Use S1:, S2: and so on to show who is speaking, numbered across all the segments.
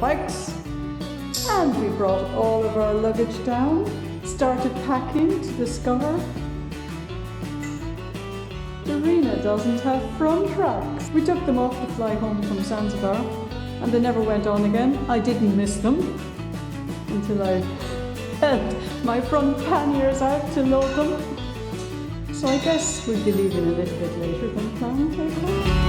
S1: motorbikes. And we brought all of our luggage down, started packing to discover Darina doesn't have front tracks. We took them off to fly home from Zanzibar and they never went on again. I didn't miss them until I had my front panniers out to load them. So I guess we'll be leaving a little bit later than planned, I think.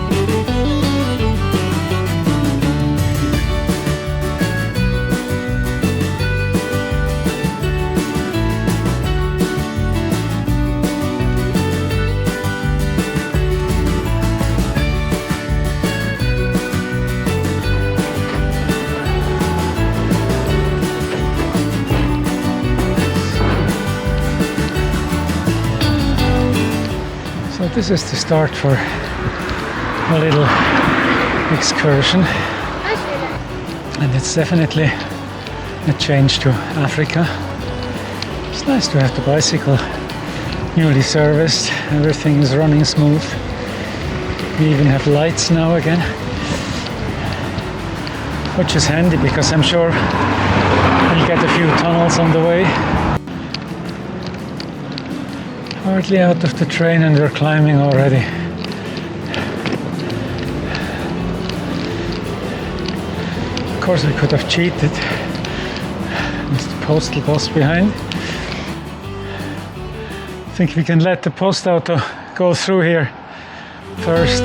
S2: So this is the start for a little excursion, and it's definitely a change to Africa. It's nice to have the bicycle newly serviced, everything is running smooth. We even have lights now again, which is handy because I'm sure we'll get a few tunnels on the way. Hardly out of the train and we're climbing already. Of course we could have cheated. There's the postal bus behind. I think we can let the post auto go through here first.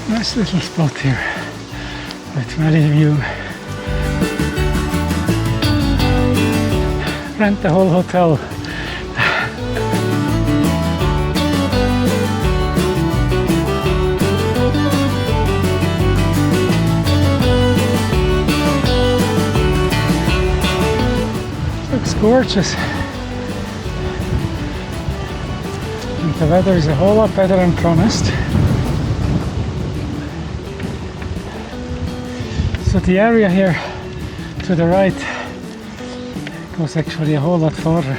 S2: Nice little spot here with valley view. Rent the whole hotel. Looks gorgeous. And the weather is a whole lot better than promised. So the area here to the right goes actually a whole lot further.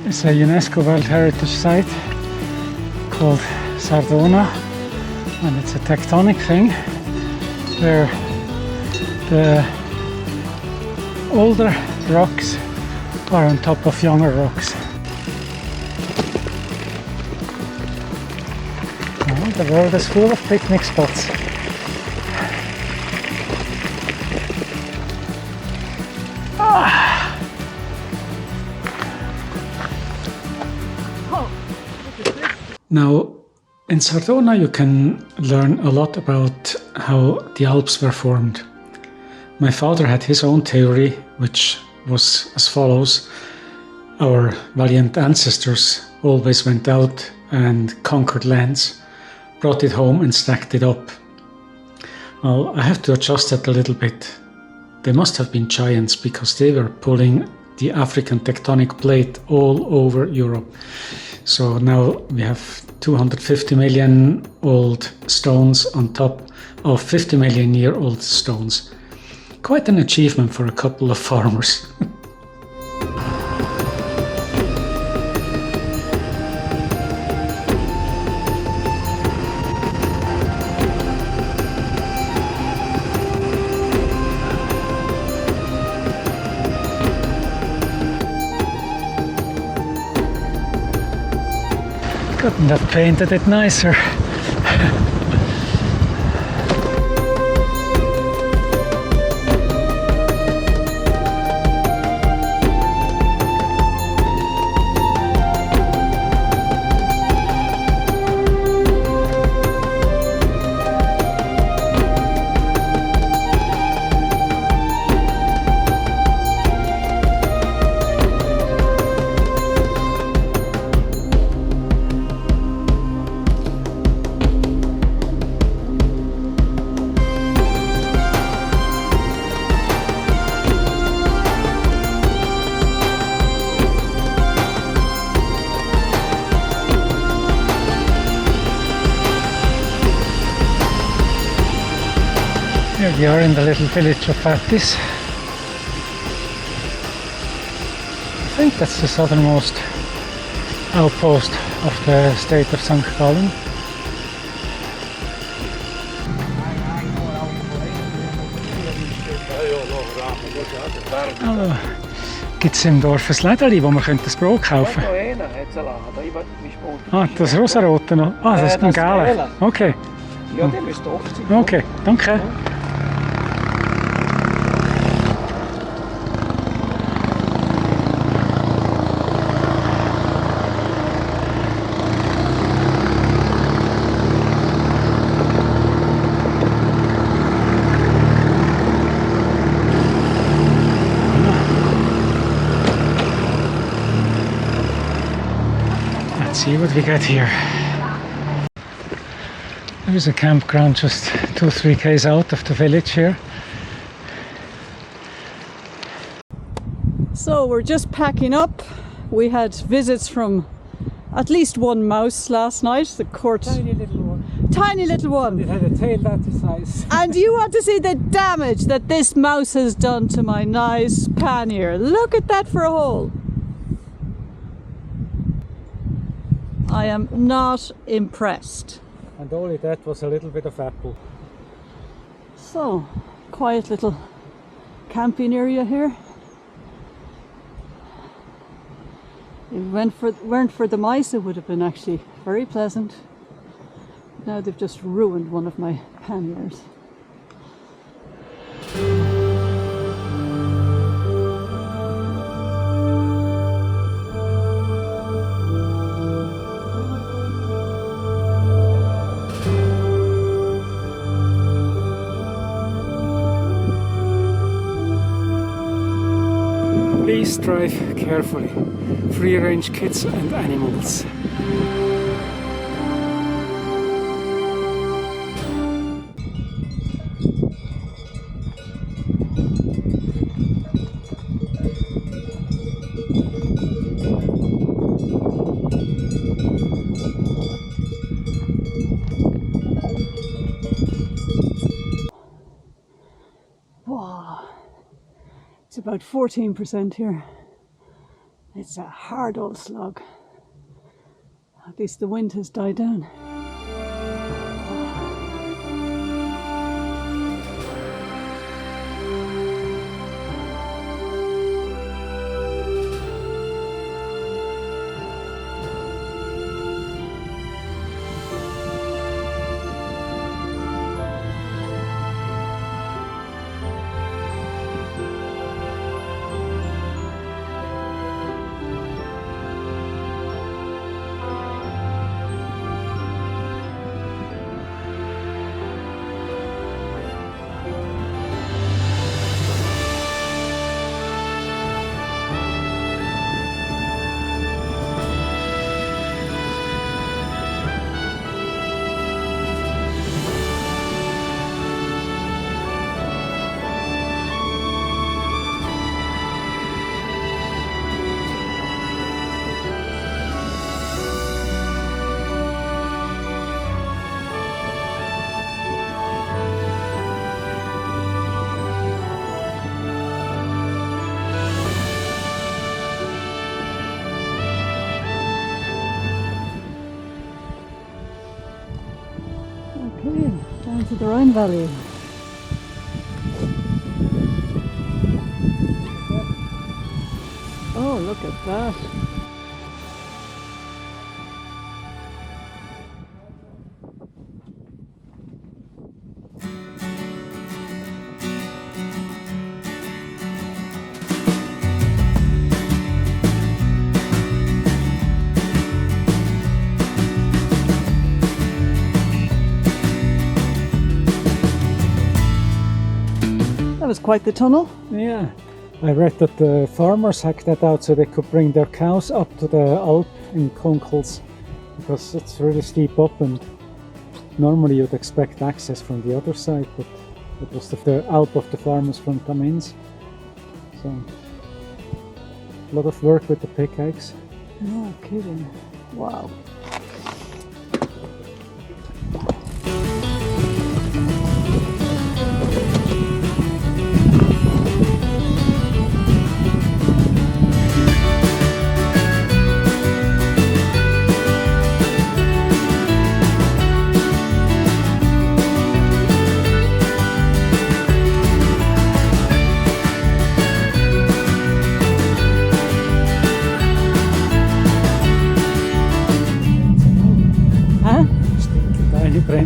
S2: It's a UNESCO World Heritage Site called Sardona, and it's a tectonic thing where the older rocks are on top of younger rocks. Oh, the world is full of picnic spots. Now, in Sardona you can learn a lot about how the Alps were formed. My father had his own theory, which was as follows. Our valiant ancestors always went out and conquered lands, brought it home and stacked it up. Well, I have to adjust that a little bit. They must have been giants because they were pulling the African tectonic plate all over Europe. So now we have 250 million old stones on top of 50 million year old stones. Quite an achievement for a couple of farmers. Couldn't have painted it nicer. We are in the little village of Fattis. I think that's the southernmost outpost of the state of St. Gallen. Also, gibt es im Dorf ein Lädeli, wo man das Brot kaufen könnte? Ah, das rosarote noch. Ah, das ist ein gelber. Okay.
S3: Ja, der müsste oft sein.
S2: Okay, danke. Let's see what we get here. There is a campground just 2-3 k's out of the village here.
S1: So we're just packing up. We had visits from at least one mouse last night. The court.
S3: Tiny little one.
S1: Tiny little one.
S3: It had a tail that size.
S1: And you want to see the damage that this mouse has done to my nice pannier. Look at that for a hole. I am not impressed.
S3: And only that was a little bit of apple.
S1: So, quiet little camping area here. If it weren't for the mice, it would have been actually very pleasant. Now they've just ruined one of my panniers.
S2: Please drive carefully. Free-range kids and animals.
S1: Wow, it's about 14% here. It's a hard old slog. At least the wind has died down. Okay, down to the Rhine Valley. Oh, look at that. That was quite the tunnel.
S3: Yeah. I read that the farmers hacked that out so they could bring their cows up to the Alp in Konkels, because it's really steep up and normally you'd expect access from the other side, but it was the Alp of the farmers from Tamins. So a lot of work with the pickaxe.
S1: No kidding. Wow.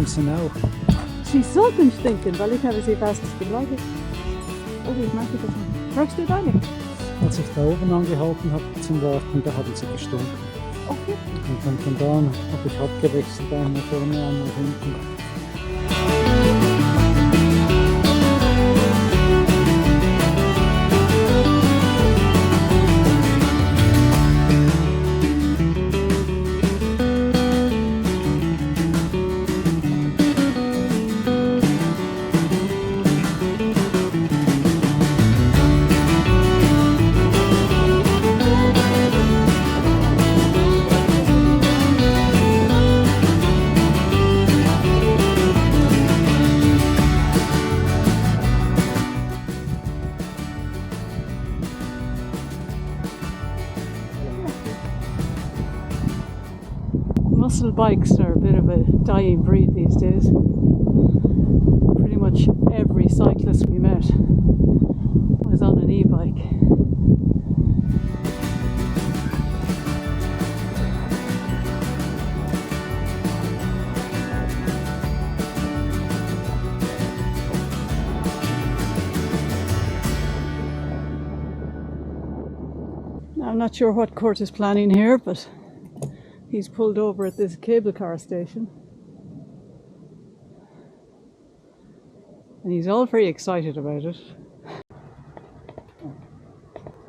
S3: ging ze nou?
S1: She's sultan stinken, weil ich habe sie fast begleitet. Oh, ich mag das nicht. Magst du deine?
S3: Als ich da oben angehalten habe zum Warten, da haben sie gestunken.
S1: Okay.
S3: Und dann von da an habe ich abgewechselt, einmal vorne, einmal hinten.
S1: Muscle bikes are a bit of a dying breed these days. Pretty much every cyclist we met was on an e-bike. I'm not sure what Kurt is planning here, but he's pulled over at this cable car station. And he's all very excited about it.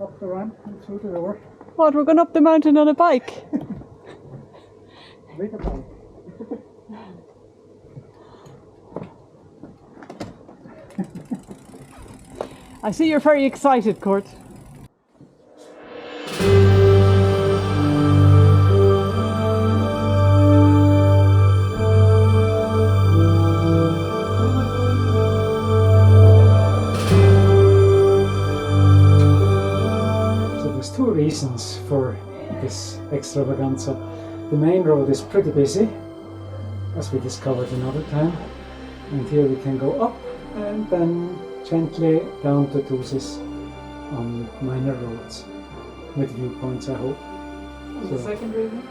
S3: Up the ramp and through the door.
S1: What, we're going up the mountain on a bike?
S3: With a bike.
S1: I see you're very excited, Kurt.
S3: Two reasons for this extravaganza. The main road is pretty busy, as we discovered another time, and here we can go up and then gently down to Thusis on minor roads with viewpoints, I hope.
S1: And the second reason?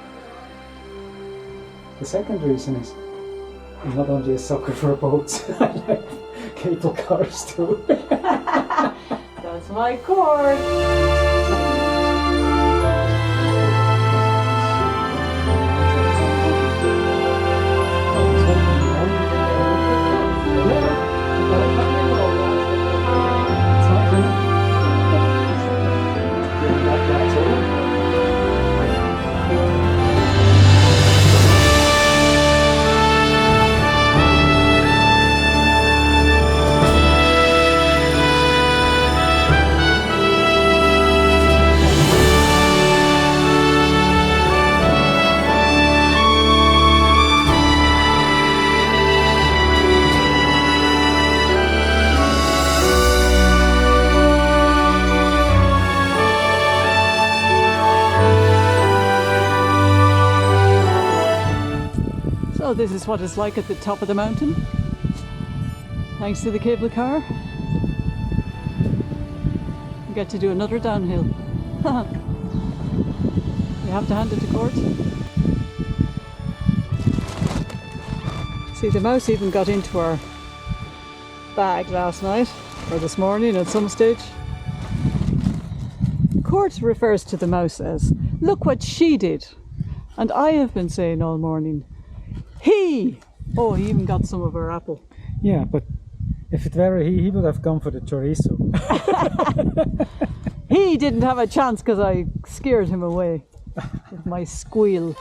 S3: The second reason is I'm not only a sucker for boats, I like cable cars too.
S1: That's my Kurt. So this is what it's like at the top of the mountain, thanks to the cable car. We get to do another downhill. You have to hand it to Kurt. See, the mouse even got into our bag last night, or this morning at some stage. Kurt refers to the mouse as, look what she did. And I have been saying all morning, he! Oh, he even got some of our apple.
S3: Yeah, but if it were he would have gone for the chorizo.
S1: He didn't have a chance because I scared him away with my squeal.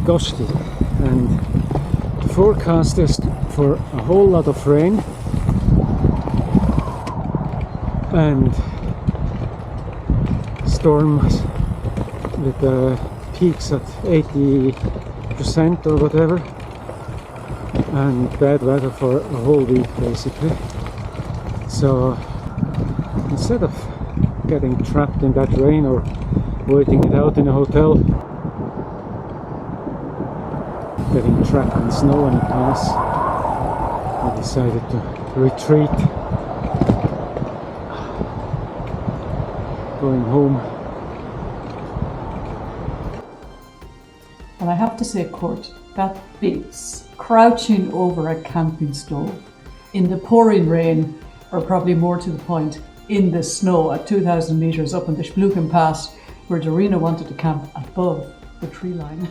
S3: Goshti, and the forecast is for a whole lot of rain and storms with peaks at 80% or whatever, and bad weather for a whole week basically. So instead of getting trapped in that rain or waiting it out in a hotel, getting trapped in snow and pass, I decided to retreat, going home.
S1: And I have to say, Kurt, that beats crouching over a camping stove in the pouring rain, or probably more to the point, in the snow at 2,000 meters up in the Spluken Pass, where Darina wanted to camp above the tree line.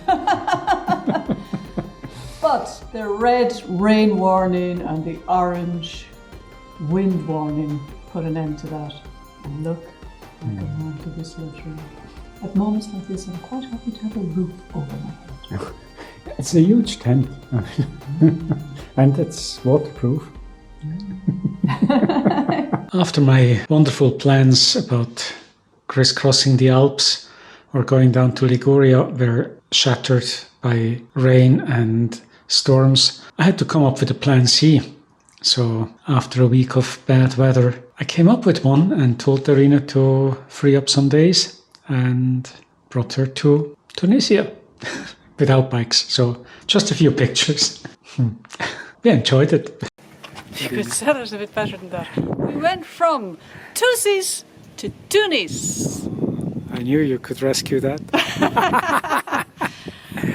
S1: But the red rain warning and the orange wind warning put an end to that. And look, I come home to this luxury. At moments like this, I'm quite happy to have a roof over my head.
S3: It's a huge tent, and it's waterproof.
S2: After my wonderful plans about crisscrossing the Alps or going down to Liguria were shattered by rain and storms, I had to come up with a plan C. So after a week of bad weather, I came up with one and told Darina to free up some days and brought her to Tunisia without bikes. So just a few pictures. We enjoyed it.
S1: You could say it a bit better than that. We went from Tunis to Tunis.
S3: I knew you could rescue that.